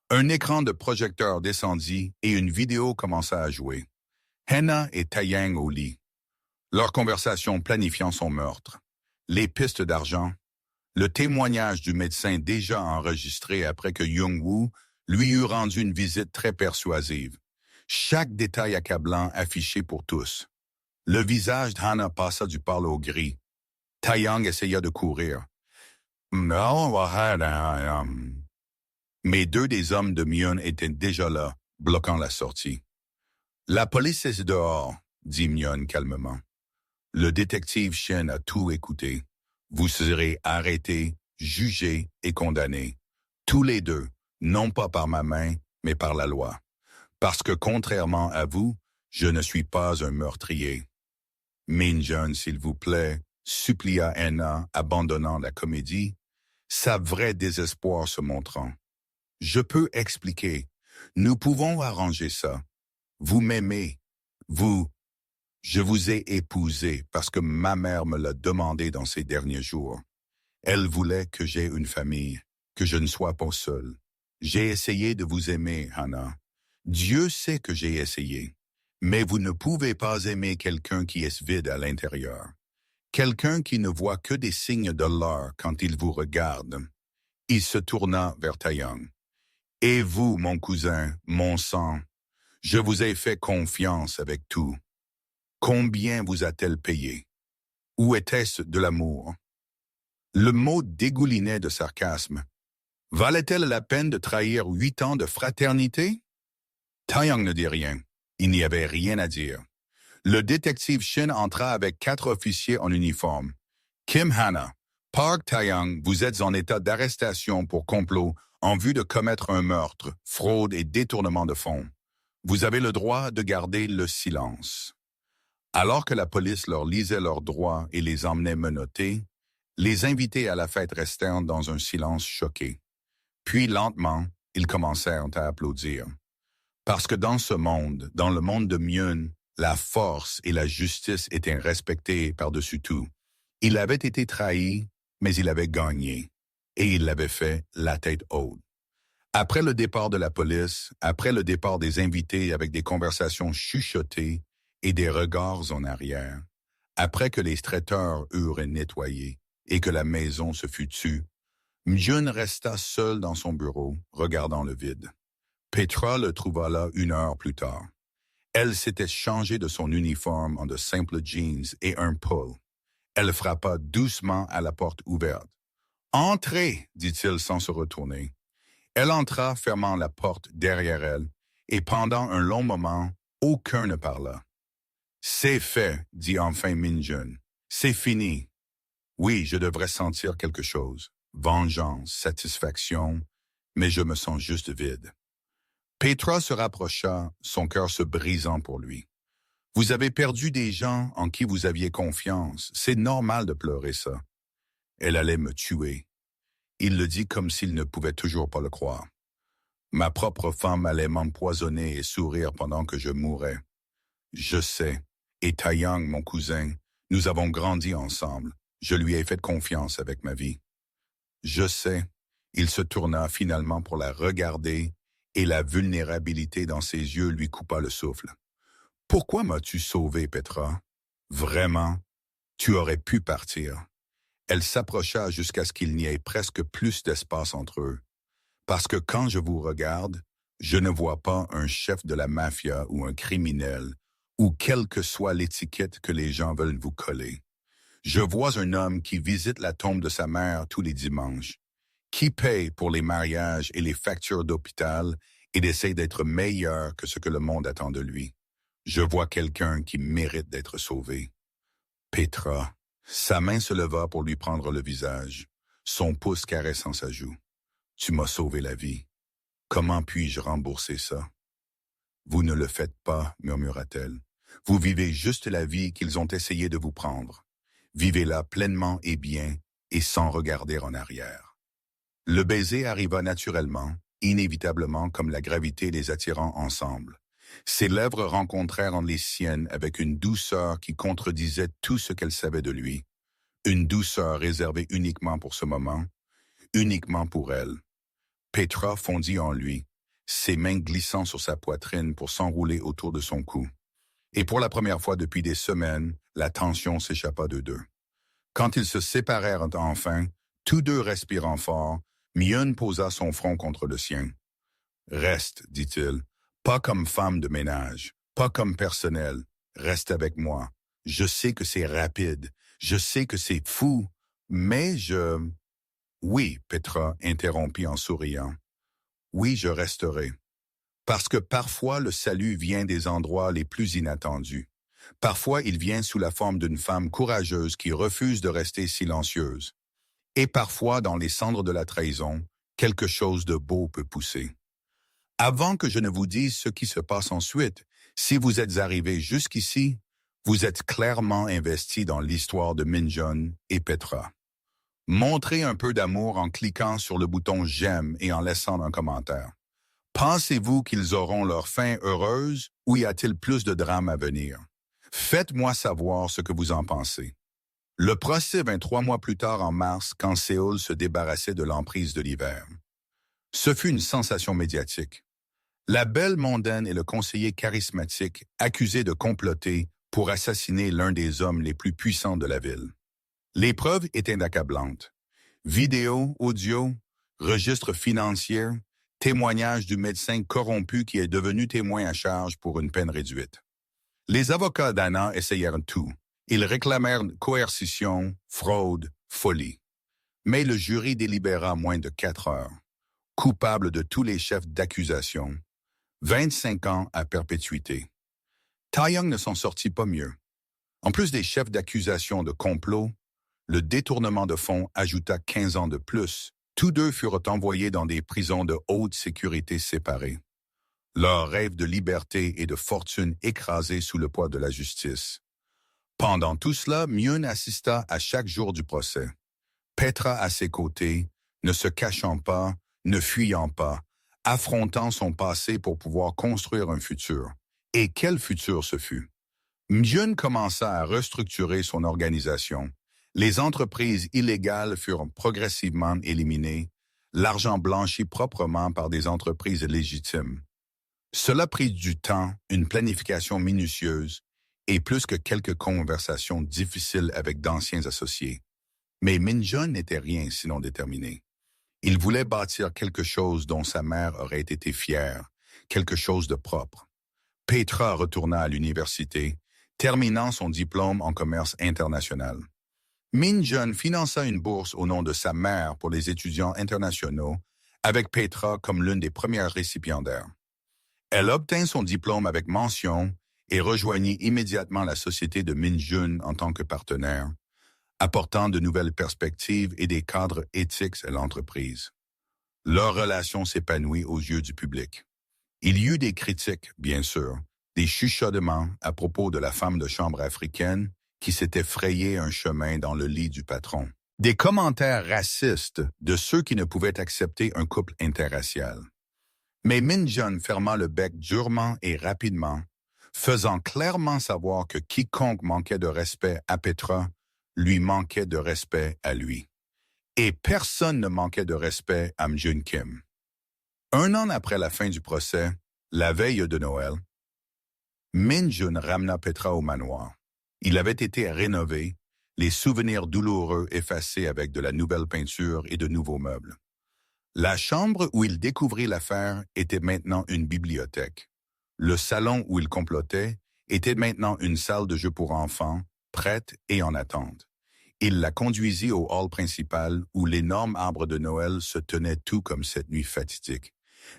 Un écran de projecteur descendit et une vidéo commença à jouer. Hannah et Taeyang au lit. Leur conversation planifiant son meurtre. Les pistes d'argent. Le témoignage du médecin déjà enregistré après que Young-woo lui eut rendu une visite très persuasive. Chaque détail accablant affiché pour tous. Le visage d'Hannah passa du pâle au gris. Taeyang essaya de courir. Mais deux des hommes de Myun étaient déjà là, bloquant la sortie. « La police est dehors, » dit Myun calmement. Le détective Shin a tout écouté. Vous serez arrêtés, jugés et condamnés. Tous les deux, non pas par ma main, mais par la loi. Parce que contrairement à vous, je ne suis pas un meurtrier. Min-Jeon, s'il vous plaît, supplia Hannah, abandonnant la comédie, sa vraie désespoir se montrant. Je peux expliquer. Nous pouvons arranger ça. Vous m'aimez. Vous. Je vous ai épousé parce que ma mère me l'a demandé dans ces derniers jours. Elle voulait que j'aie une famille, que je ne sois pas seul. J'ai essayé de vous aimer, Hannah. Dieu sait que j'ai essayé. Mais vous ne pouvez pas aimer quelqu'un qui est vide à l'intérieur. Quelqu'un qui ne voit que des signes de l'or quand il vous regarde. Il se tourna vers Taeyang. Et vous, mon cousin, mon sang, je vous ai fait confiance avec tout. Combien vous a-t-elle payé? Où était-ce de l'amour? Le mot dégoulinait de sarcasme. Valait-elle la peine de trahir 8 ans de fraternité? Taeyang ne dit rien. Il n'y avait rien à dire. Le détective Shin entra avec 4 officiers en uniforme. Kim Hannah, Park Taeyang, vous êtes en état d'arrestation pour complot en vue de commettre un meurtre, fraude et détournement de fonds. Vous avez le droit de garder le silence. Alors que la police leur lisait leurs droits et les emmenait menottés, les invités à la fête restèrent dans un silence choqué. Puis lentement, ils commencèrent à applaudir. Parce que dans ce monde, dans le monde de Myun, la force et la justice étaient respectées par-dessus tout. Il avait été trahi, mais il avait gagné. Et il l'avait fait la tête haute. Après le départ de la police, après le départ des invités avec des conversations chuchotées et des regards en arrière, après que les traiteurs eurent nettoyé et que la maison se fut tue, Myun resta seul dans son bureau, regardant le vide. Petra le trouva là 1 heure plus tard. Elle s'était changée de son uniforme en de simples jeans et un pull. Elle frappa doucement à la porte ouverte. « Entrez » dit-il sans se retourner. Elle entra, fermant la porte derrière elle, Et pendant un long moment, aucun ne parla. « C'est fait, dit enfin Min-jun. C'est fini. Oui, je devrais sentir quelque chose. Vengeance, satisfaction, mais je me sens juste vide. » Petra se rapprocha, son cœur se brisant pour lui. « Vous avez perdu des gens en qui vous aviez confiance. C'est normal de pleurer ça. » Elle allait me tuer. Il le dit comme s'il ne pouvait toujours pas le croire. Ma propre femme allait m'empoisonner et sourire pendant que je mourais. Je sais. Et Taeyang, mon cousin, nous avons grandi ensemble. Je lui ai fait confiance avec ma vie. Je sais. Il se tourna finalement pour la regarder et la vulnérabilité dans ses yeux lui coupa le souffle. « Pourquoi m'as-tu sauvé, Petra? Vraiment? Tu aurais pu partir. » Elle s'approcha jusqu'à ce qu'il n'y ait presque plus d'espace entre eux. « Parce que quand je vous regarde, je ne vois pas un chef de la mafia ou un criminel, ou quelle que soit l'étiquette que les gens veulent vous coller. Je vois un homme qui visite la tombe de sa mère tous les dimanches, qui paye pour les mariages et les factures d'hôpital et essaie d'être meilleur que ce que le monde attend de lui. Je vois quelqu'un qui mérite d'être sauvé. » Petra, sa main se leva pour lui prendre le visage, son pouce caressant sa joue. « Tu m'as sauvé la vie. Comment puis-je rembourser ça? »« Vous ne le faites pas, murmura-t-elle. Vous vivez juste la vie qu'ils ont essayé de vous prendre. Vivez-la pleinement et bien, et sans regarder en arrière. » Le baiser arriva naturellement, inévitablement comme la gravité les attirant ensemble. Ses lèvres rencontrèrent les siennes avec une douceur qui contredisait tout ce qu'elle savait de lui. Une douceur réservée uniquement pour ce moment, uniquement pour elle. Petra fondit en lui, ses mains glissant sur sa poitrine pour s'enrouler autour de son cou. Et pour la première fois depuis des semaines, la tension s'échappa d'eux deux. Quand ils se séparèrent enfin, tous deux respirant fort, Myun posa son front contre le sien. « Reste, dit-il, pas comme femme de ménage, pas comme personnel, reste avec moi. Je sais que c'est rapide, je sais que c'est fou, mais je... » « Oui, Petra interrompit en souriant. « Oui, je resterai. Parce que parfois le salut vient des endroits les plus inattendus. Parfois il vient sous la forme d'une femme courageuse qui refuse de rester silencieuse. Et parfois, dans les cendres de la trahison, quelque chose de beau peut pousser. Avant que je ne vous dise ce qui se passe ensuite, si vous êtes arrivé jusqu'ici, vous êtes clairement investi dans l'histoire de Min-jun et Petra. Montrez un peu d'amour en cliquant sur le bouton « J'aime » et en laissant un commentaire. Pensez-vous qu'ils auront leur fin heureuse ou y a-t-il plus de drame à venir? Faites-moi savoir ce que vous en pensez. Le procès vint 3 mois plus tard en mars quand Séoul se débarrassait de l'emprise de l'hiver. Ce fut une sensation médiatique. La belle mondaine et le conseiller charismatique accusés de comploter pour assassiner l'un des hommes les plus puissants de la ville. Les preuves étaient accablantes. Vidéos, audio, registres financiers, témoignages du médecin corrompu qui est devenu témoin à charge pour une peine réduite. Les avocats d'Anna essayèrent tout. Ils réclamèrent coercition, fraude, folie. Mais le jury délibéra moins de 4 heures. Coupable de tous les chefs d'accusation. 25 ans à perpétuité. Taeyang ne s'en sortit pas mieux. En plus des chefs d'accusation de complot, le détournement de fonds ajouta 15 ans de plus. Tous deux furent envoyés dans des prisons de haute sécurité séparées. Leur rêve de liberté et de fortune écrasés sous le poids de la justice. Pendant tout cela, Myun assista à chaque jour du procès. Petra à ses côtés, ne se cachant pas, ne fuyant pas, affrontant son passé pour pouvoir construire un futur. Et quel futur ce fut? Myun commença à restructurer son organisation. Les entreprises illégales furent progressivement éliminées, l'argent blanchi proprement par des entreprises légitimes. Cela prit du temps, une planification minutieuse et plus que quelques conversations difficiles avec d'anciens associés. Mais Min-jun n'était rien sinon déterminé. Il voulait bâtir quelque chose dont sa mère aurait été fière, quelque chose de propre. Petra retourna à l'université, terminant son diplôme en commerce international. Min-jun finança une bourse au nom de sa mère pour les étudiants internationaux, avec Petra comme l'une des premières récipiendaires. Elle obtint son diplôme avec mention et rejoignit immédiatement la société de Min Jun en tant que partenaire, apportant de nouvelles perspectives et des cadres éthiques à l'entreprise. Leur relation s'épanouit aux yeux du public. Il y eut des critiques, bien sûr, des chuchotements à propos de la femme de chambre africaine qui s'était frayé un chemin dans le lit du patron. Des commentaires racistes de ceux qui ne pouvaient accepter un couple interracial. Mais Min Jun ferma le bec durement et rapidement, faisant clairement savoir que quiconque manquait de respect à Petra lui manquait de respect à lui. Et personne ne manquait de respect à Mjun Kim. Un an après la fin du procès, la veille de Noël, Min Jun ramena Petra au manoir. Il avait été rénové, les souvenirs douloureux effacés avec de la nouvelle peinture et de nouveaux meubles. La chambre où il découvrit l'affaire était maintenant une bibliothèque. Le salon où il complotait était maintenant une salle de jeu pour enfants, prête et en attente. Il la conduisit au hall principal où l'énorme arbre de Noël se tenait tout comme cette nuit fatidique.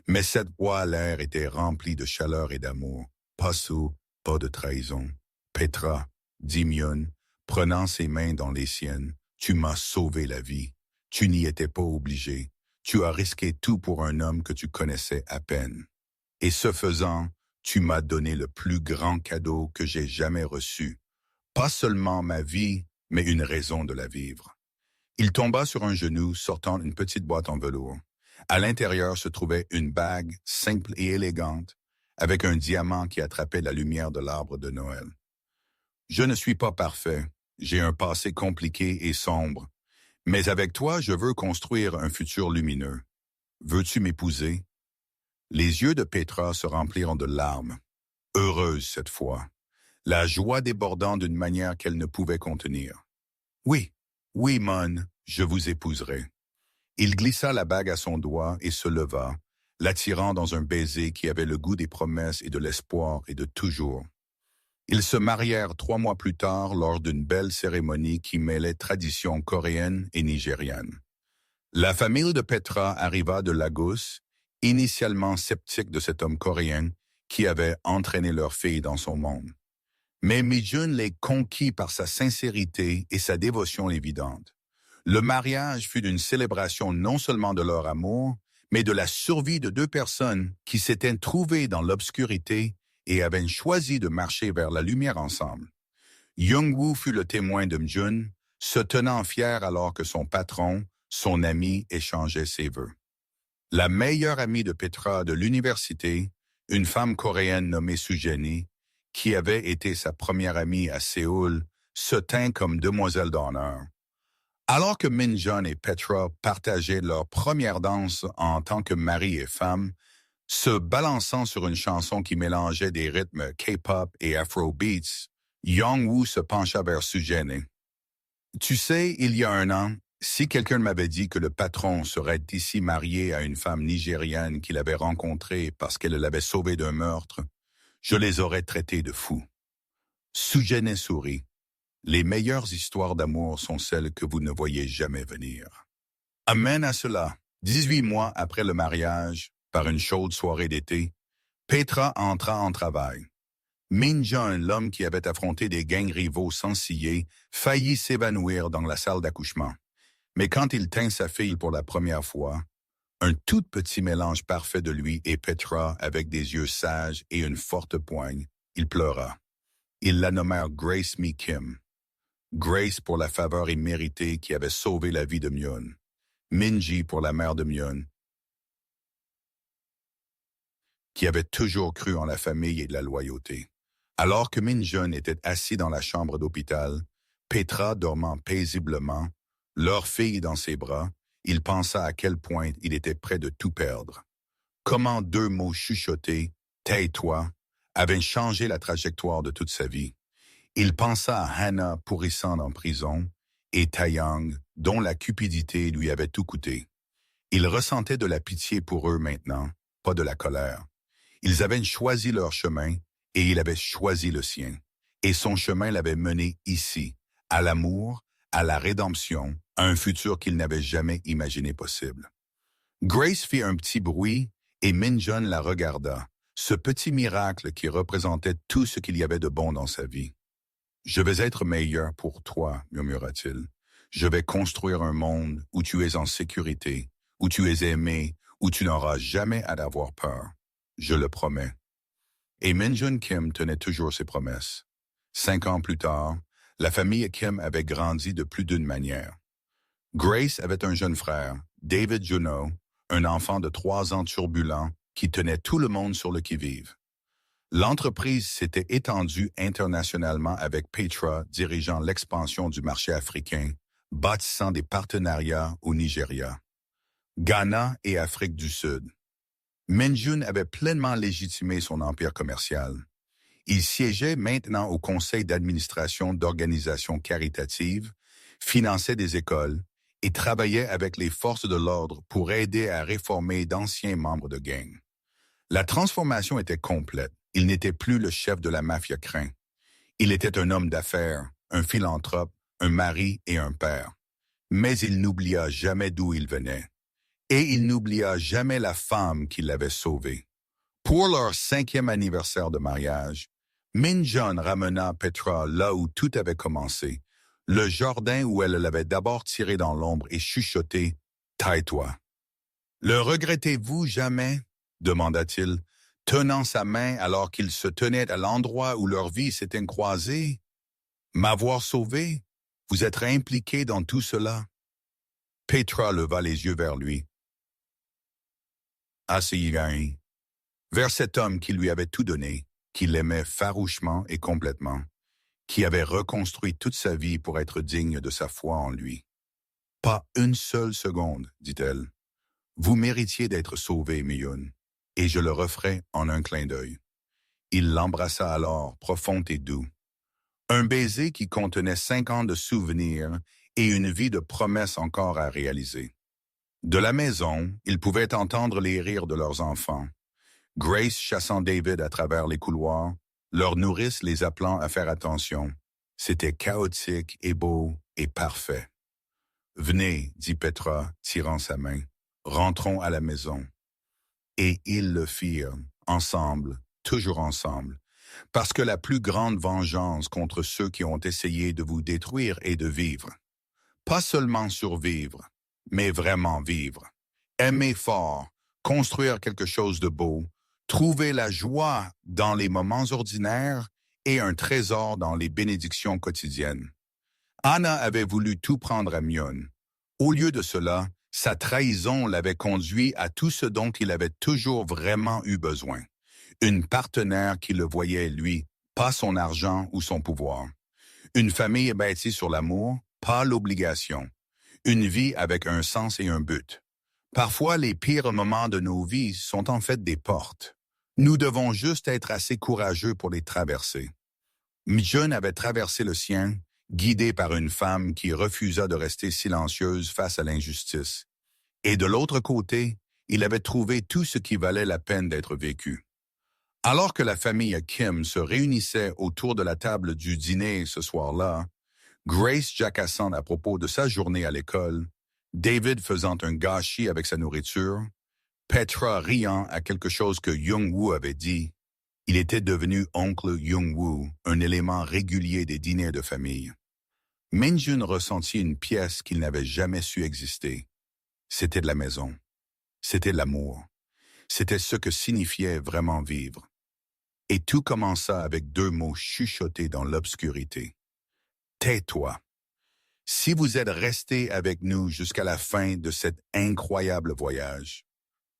Mais cette fois, l'air était rempli de chaleur et d'amour. Pas sous, pas de trahison. Petra, dit Myun, prenant ses mains dans les siennes, tu m'as sauvé la vie. Tu n'y étais pas obligé. Tu as risqué tout pour un homme que tu connaissais à peine. Et ce faisant, tu m'as donné le plus grand cadeau que j'ai jamais reçu. Pas seulement ma vie, mais une raison de la vivre. Il tomba sur un genou, sortant une petite boîte en velours. À l'intérieur se trouvait une bague simple et élégante, avec un diamant qui attrapait la lumière de l'arbre de Noël. Je ne suis pas parfait, j'ai un passé compliqué et sombre, mais avec toi, je veux construire un futur lumineux. Veux-tu m'épouser? Les yeux de Petra se remplirent de larmes, heureuse cette fois, la joie débordant d'une manière qu'elle ne pouvait contenir. Oui, oui, Mon, je vous épouserai. Il glissa la bague à son doigt et se leva, l'attirant dans un baiser qui avait le goût des promesses et de l'espoir et de toujours. Ils se marièrent 3 mois plus tard lors d'une belle cérémonie qui mêlait traditions coréennes et nigérianes. La famille de Petra arriva de Lagos, initialement sceptique de cet homme coréen qui avait entraîné leur fille dans son monde. Mais Mi-jun les conquit par sa sincérité et sa dévotion évidente. Le mariage fut une célébration non seulement de leur amour, mais de la survie de 2 personnes qui s'étaient trouvées dans l'obscurité et avaient choisi de marcher vers la lumière ensemble. Young-woo fut le témoin de Mjun, se tenant fier alors que son patron, son ami, échangeait ses vœux. La meilleure amie de Petra de l'université, une femme coréenne nommée Sujeni, qui avait été sa première amie à Séoul, se tint comme demoiselle d'honneur. Alors que Min Jun et Petra partageaient leur première danse en tant que mari et femme, se balançant sur une chanson qui mélangeait des rythmes K-pop et Afrobeats, Young-woo se pencha vers Sujeni. « Tu sais, il y a un an, si quelqu'un m'avait dit que le patron serait ici marié à une femme nigériane qu'il avait rencontrée parce qu'elle l'avait sauvé d'un meurtre, je les aurais traités de fous. » Sujeni sourit. Les meilleures histoires d'amour sont celles que vous ne voyez jamais venir. Amen à cela. 18 mois après le mariage, par une chaude soirée d'été, Petra entra en travail. Min Jun, l'homme qui avait affronté des gangs rivaux sans ciller, faillit s'évanouir dans la salle d'accouchement. Mais quand il tint sa fille pour la première fois, un tout petit mélange parfait de lui et Petra avec des yeux sages et une forte poigne, il pleura. Ils la nommèrent Grace Mi Kim. Grace pour la faveur imméritée qui avait sauvé la vie de Myun. Minji pour la mère de Myun, qui avait toujours cru en la famille et la loyauté. Alors que Min Jun était assis dans la chambre d'hôpital, Petra dormant paisiblement, leur fille dans ses bras, il pensa à quel point il était près de tout perdre. Comment 2 mots chuchotés, « tais-toi », avaient changé la trajectoire de toute sa vie. Il pensa à Hannah pourrissant en prison et Taeyang, dont la cupidité lui avait tout coûté. Il ressentait de la pitié pour eux maintenant, pas de la colère. Ils avaient choisi leur chemin et il avait choisi le sien. Et son chemin l'avait mené ici, à l'amour, à la rédemption, à un futur qu'il n'avait jamais imaginé possible. Grace fit un petit bruit et Min Jun la regarda, Ce petit miracle qui représentait tout ce qu'il y avait de bon dans sa vie. Je vais être meilleur pour toi, murmura-t-il. Je vais construire un monde où tu es en sécurité, où tu es aimé, où tu n'auras jamais à avoir peur. Je le promets. Et Min Jun Kim tenait toujours ses promesses. 5 ans plus tard, la famille Kim avait grandi de plus d'une manière. Grace avait un jeune frère, David Juno, un enfant de 3 ans turbulent qui tenait tout le monde sur le qui-vive. L'entreprise s'était étendue internationalement avec Petra dirigeant l'expansion du marché africain, bâtissant des partenariats au Nigeria, Ghana et Afrique du Sud. Min Jun avait pleinement légitimé son empire commercial. Il siégeait maintenant au conseil d'administration d'organisations caritatives, finançait des écoles et travaillait avec les forces de l'ordre pour aider à réformer d'anciens membres de gangs. La transformation était complète. Il n'était plus le chef de la mafia craint. Il était un homme d'affaires, un philanthrope, un mari et un père. Mais il n'oublia jamais d'où il venait. Et il n'oublia jamais la femme qui l'avait sauvé. Pour leur 5e anniversaire de mariage, Min Jun ramena Petra là où tout avait commencé, le jardin où elle l'avait d'abord tiré dans l'ombre et chuchoté « Tais-toi ». « Le regrettez-vous jamais ?» demanda-t-il, tenant sa main alors qu'ils se tenaient à l'endroit où leur vie s'était croisée. « M'avoir sauvé? Vous êtes impliqué dans tout cela? » Petra leva les yeux vers lui. Asseyez vers cet homme qui lui avait tout donné, qui l'aimait farouchement et complètement, qui avait reconstruit toute sa vie pour être digne de sa foi en lui. « Pas une seule seconde, dit-elle. Vous méritiez d'être sauvé, Miyun, et je le referai en un clin d'œil. » Il l'embrassa alors, profond et doux. Un baiser qui contenait 5 ans de souvenirs et une vie de promesses encore à réaliser. De la maison, ils pouvaient entendre les rires de leurs enfants. Grace chassant David à travers les couloirs, leur nourrice les appelant à faire attention. C'était chaotique et beau et parfait. « Venez, dit Petra, tirant sa main. Rentrons à la maison. » Et ils le firent, ensemble, toujours ensemble, parce que la plus grande vengeance contre ceux qui ont essayé de vous détruire est de vivre. Pas seulement survivre, mais vraiment vivre. Aimer fort, construire quelque chose de beau, trouver la joie dans les moments ordinaires et un trésor dans les bénédictions quotidiennes. Anna avait voulu tout prendre à Myun. Au lieu de cela, sa trahison l'avait conduit à tout ce dont il avait toujours vraiment eu besoin. Une partenaire qui le voyait lui, pas son argent ou son pouvoir. Une famille bâtie sur l'amour, pas l'obligation. Une vie avec un sens et un but. Parfois, les pires moments de nos vies sont en fait des portes. Nous devons juste être assez courageux pour les traverser. Myun avait traversé le sien, guidé par une femme qui refusa de rester silencieuse face à l'injustice. Et de l'autre côté, il avait trouvé tout ce qui valait la peine d'être vécu. Alors que la famille Kim se réunissait autour de la table du dîner ce soir-là, Grace jacassant à propos de sa journée à l'école, David faisant un gâchis avec sa nourriture, Petra riant à quelque chose que Young-woo avait dit. Il était devenu oncle Young-woo, un élément régulier des dîners de famille. Min Jun ressentit une pièce qu'il n'avait jamais su exister. C'était de la maison. C'était de l'amour. C'était ce que signifiait vraiment vivre. Et tout commença avec 2 mots chuchotés dans l'obscurité. « Tais-toi. » Si vous êtes resté avec nous jusqu'à la fin de cet incroyable voyage,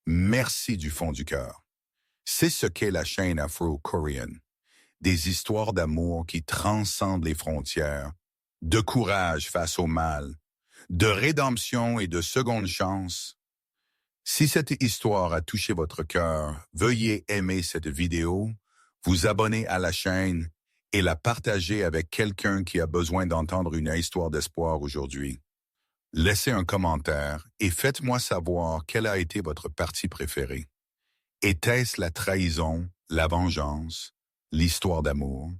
merci du fond du cœur. C'est ce qu'est la chaîne afro-coréenne. Des histoires d'amour qui transcendent les frontières, de courage face au mal, de rédemption et de seconde chance. Si cette histoire a touché votre cœur, veuillez aimer cette vidéo, vous abonner à la chaîne et la partager avec quelqu'un qui a besoin d'entendre une histoire d'espoir aujourd'hui. Laissez un commentaire et faites-moi savoir quelle a été votre partie préférée. Était-ce la trahison, la vengeance, l'histoire d'amour?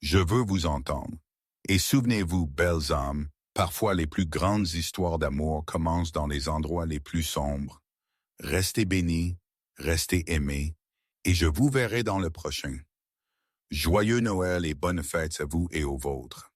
Je veux vous entendre. Et souvenez-vous, belles âmes, parfois les plus grandes histoires d'amour commencent dans les endroits les plus sombres. Restez bénis, restez aimés, et je vous verrai dans le prochain. Joyeux Noël et bonnes fêtes à vous et aux vôtres.